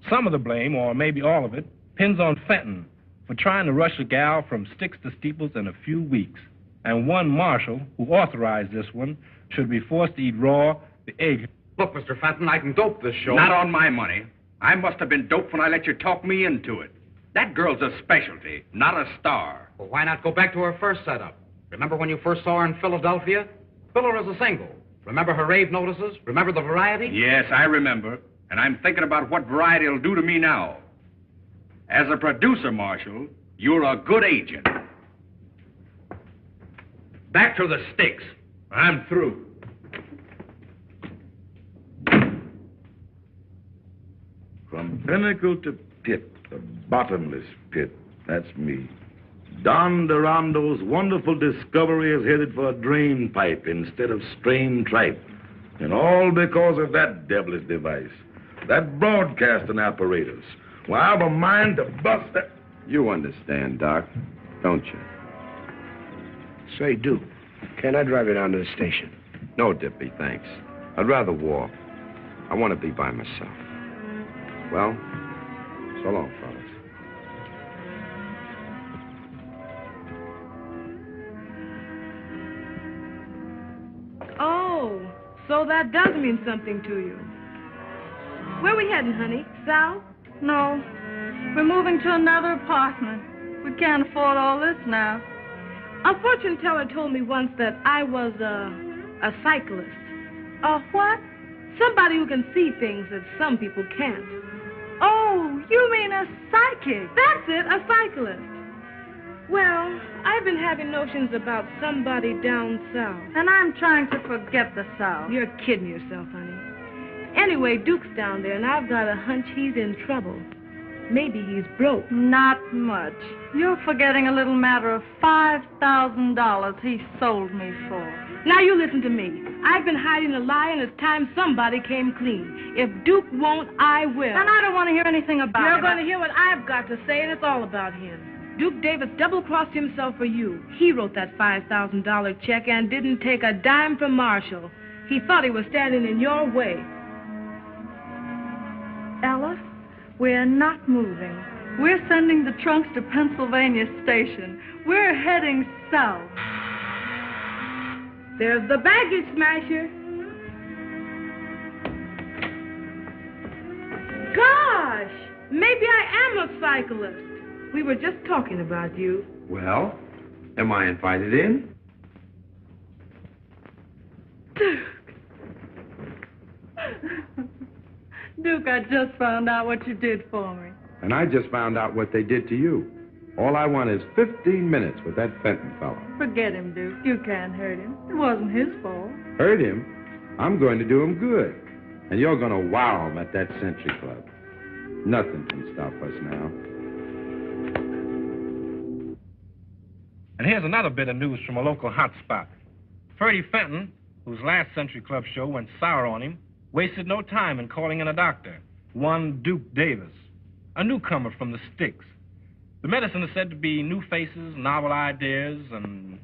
Speaker 17: Some of the blame, or maybe all of it, pins on Fenton for trying to rush a gal from sticks to steeples in a few weeks. And one Marshall, who authorized this one, should be forced to eat raw the egg.
Speaker 6: Look, Mr. Fenton, I can dope this show. Not on my money. I must have been doped when I let you talk me into it. That girl's a specialty, not a star.
Speaker 18: Well, why not go back to her first setup? Remember when you first saw her in Philadelphia? Fill her as a single. Remember her rave notices? Remember the variety?
Speaker 6: Yes, I remember. And I'm thinking about what variety will do to me now. As a producer, Marshall, you're a good agent. Back to the sticks. I'm through.
Speaker 10: From pinnacle to pit, the bottomless pit, that's me. Don Durando's wonderful discovery is headed for a drain pipe instead of strain tripe. And all because of that devilish device, that broadcasting apparatus. Well, I've a mind to bust that.
Speaker 7: You understand, Doc, don't you?
Speaker 13: Say, Duke, can I drive you down to the station?
Speaker 7: No, Dippy, thanks. I'd rather walk. I want to be by myself. Well, so long, fellas.
Speaker 2: So that does mean something to you. Where we heading, honey? South?
Speaker 3: No. We're moving to another apartment. We can't afford all this now.
Speaker 2: A fortune teller told me once that I was a cyclist. A what? Somebody who can see things that some people can't.
Speaker 3: Oh, you mean a psychic?
Speaker 2: That's it, a cyclist. Well, I've been having notions about somebody down south.
Speaker 3: And I'm trying to forget the South.
Speaker 2: You're kidding yourself, honey. Anyway, Duke's down there, and I've got a hunch he's in trouble. Maybe he's broke.
Speaker 3: Not much. You're forgetting a little matter of $5,000 he sold me for.
Speaker 2: Now you listen to me. I've been hiding a lie, and it's time somebody came clean. If Duke won't, I will.
Speaker 3: And I don't want to hear anything about it.
Speaker 2: You're going to hear what I've got to say, and it's all about him. Duke Davis double-crossed himself for you. He wrote that $5,000 check and didn't take a dime from Marshall. He thought he was standing in your way.
Speaker 3: Ella, we're not moving. We're sending the trunks to Pennsylvania Station. We're heading south.
Speaker 2: There's the baggage smasher. Gosh, maybe I am a cyclist. We were just talking about you.
Speaker 14: Well, am I invited in?
Speaker 3: Duke, I just found out what you did for me.
Speaker 7: And I just found out what they did to you. All I want is 15 minutes with that Fenton fellow.
Speaker 3: Forget him, Duke. You can't hurt him. It wasn't his fault.
Speaker 7: Hurt him? I'm going to do him good. And you're going to wow him at that Century Club. Nothing can stop us now.
Speaker 17: And here's another bit of news from a local hotspot. Ferdy Fenton, whose last Century Club show went sour on him, wasted no time in calling in a doctor, one Duke Davis, a newcomer from the sticks. The medicine is said to be new faces, novel ideas, and...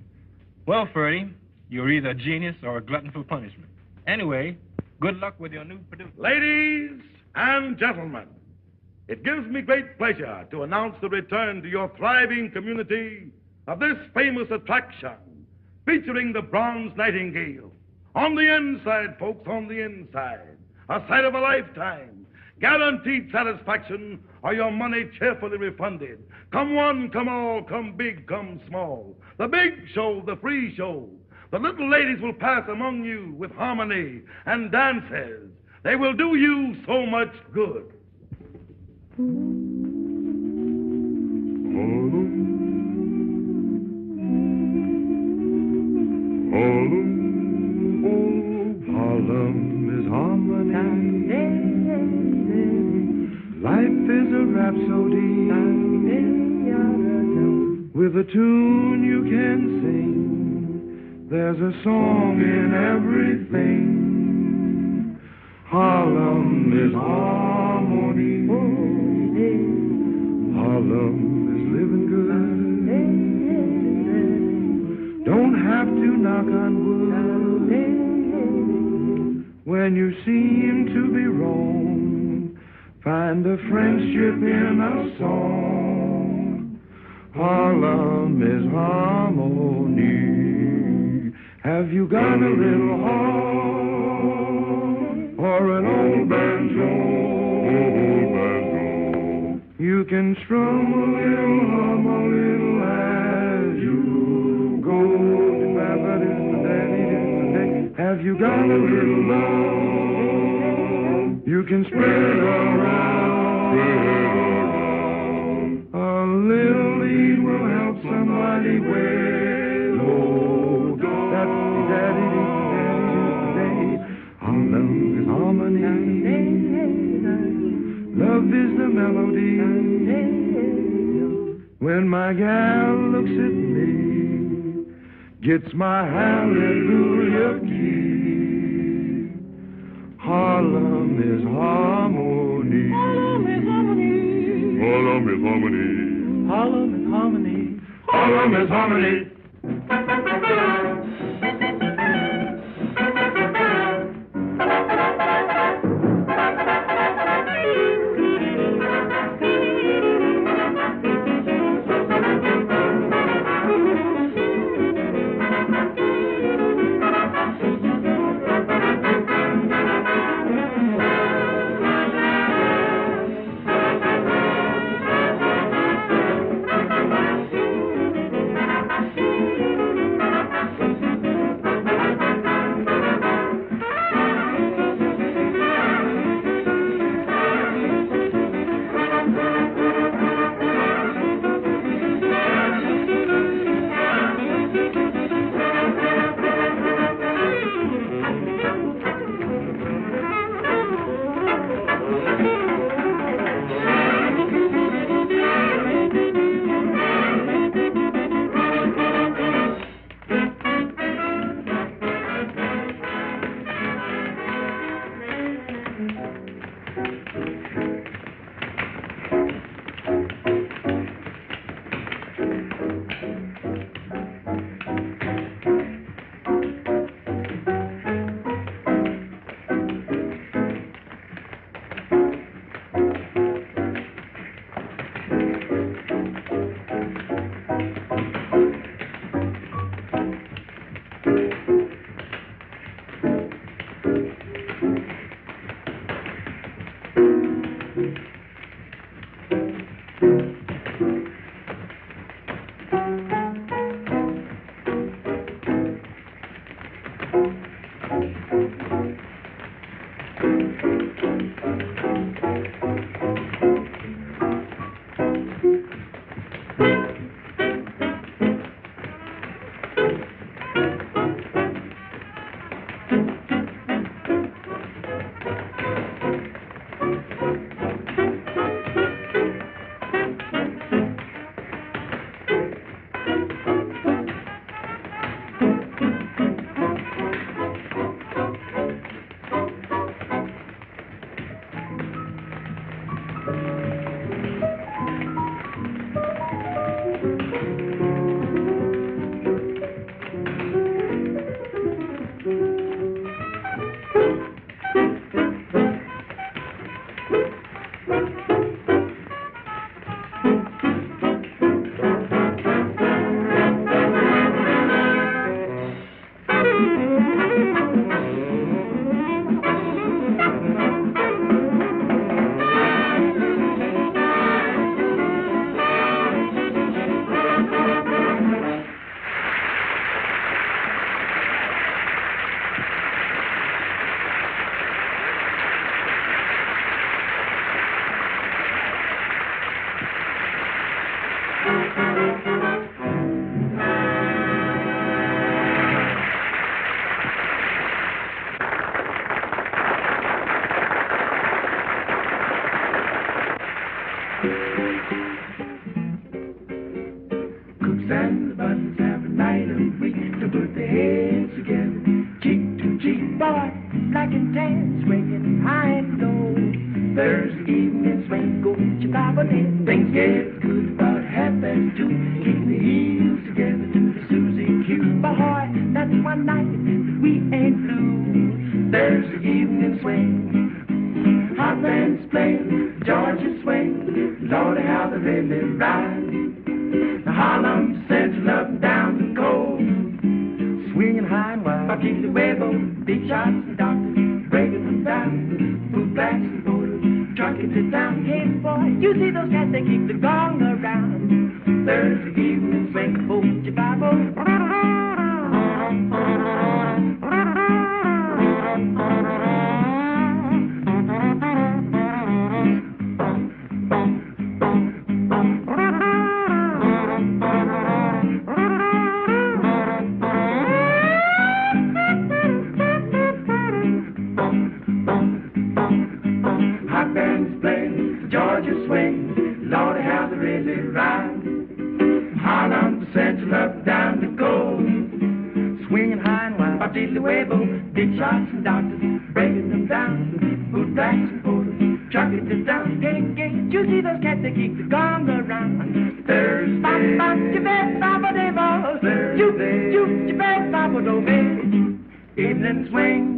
Speaker 17: Well, Ferdy, you're either a genius or a glutton for punishment. Anyway, good luck with your new producer.
Speaker 10: Ladies and gentlemen, it gives me great pleasure to announce the return to your thriving community of this famous attraction, featuring the Bronze Nightingale. On the inside, folks, on the inside. A sight of a lifetime. Guaranteed satisfaction or your money cheerfully refunded. Come one, come all, come big, come small. The big show, the free show. The little ladies will pass among you with harmony and dances. They will do you so much good.
Speaker 5: Harlem is harmony. Life is a rhapsody with a tune you can sing. There's a song in everything. Harlem is harmony. Harlem is living good. Don't have to knock on wood when you seem to be wrong. Find a friendship in a song. Harlem is harmony. Have you got a little harp or an old banjo? You can strum a little, hum a little as you go. Have you got a little love? You can spread around. A little lead will help somebody way low. Harlem is harmony. Love is the melody. When my gal looks at me, gets my hallelujah key. Harlem is harmony. Harlem is harmony. Harlem is harmony. Harlem is harmony. Harlem is harmony. Cooks and the buttons have a night of week to put their heads together. Cheek to cheek, boy, black and tan, swinging high and low. Thursday evening swing, go get your Bible in. Things get good about 2:30. Keep the heels together to the Susie Q. Boy, that's one night that we ain't blue. Thursday evening swing, hot bands playing, Georgia swing. Lordy, how they really ride. The Harlem Central up and down the coast, swinging high and wide. Keep the webo, big shots and doctors, breaking them down. Boot blacks and borders, trucking it down. Hey boy, you see those cats, they keep the gong around. Thursday evening swing, hold your Bible. Hot bands playing, Georgia swing, Lordy, how they really ride. Harlem Central up down the coast, swinging high and wide. Diddly wabo, big shots and doctors, breaking them down. Boot blacks and borders, trucking it down. Hey, you see those cats, they keep the gong around. Thursday, bop, you bet, bop, they ball. Thursday, you bet, bop, no evening swing.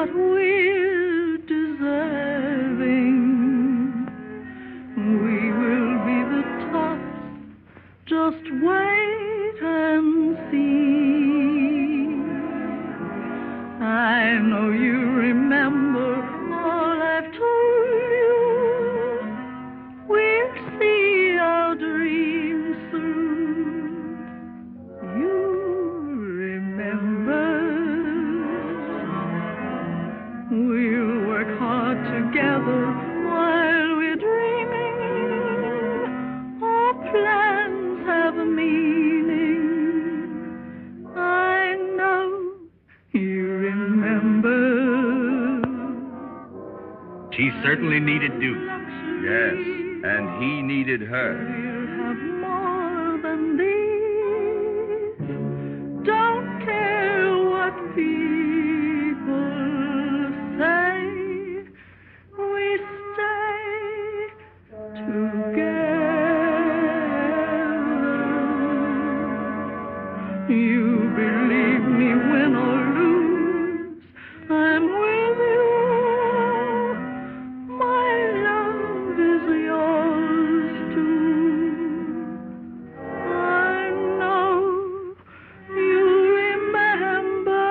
Speaker 5: what we're deserving. We will be the tops, just wait and see. I know you remember all I've told you. We'll see our dreams through. You remember. We'll work hard together while we're dreaming. Our plans have a meaning. I know you remember.
Speaker 4: She certainly needed Duke. Yes, and he needed her.
Speaker 5: We'll have more than these. Don't care what people say. We stay together. You believe me when or lose, I'm with you. My love is yours too. I know you remember.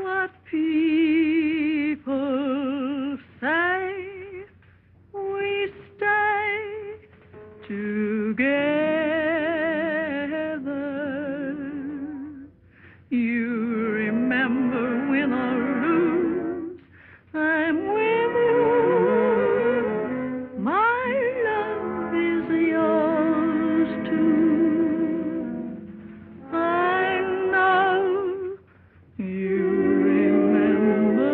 Speaker 5: What people say, we stay together. You remember win or lose, I'm with you. My love is yours too. I know you remember.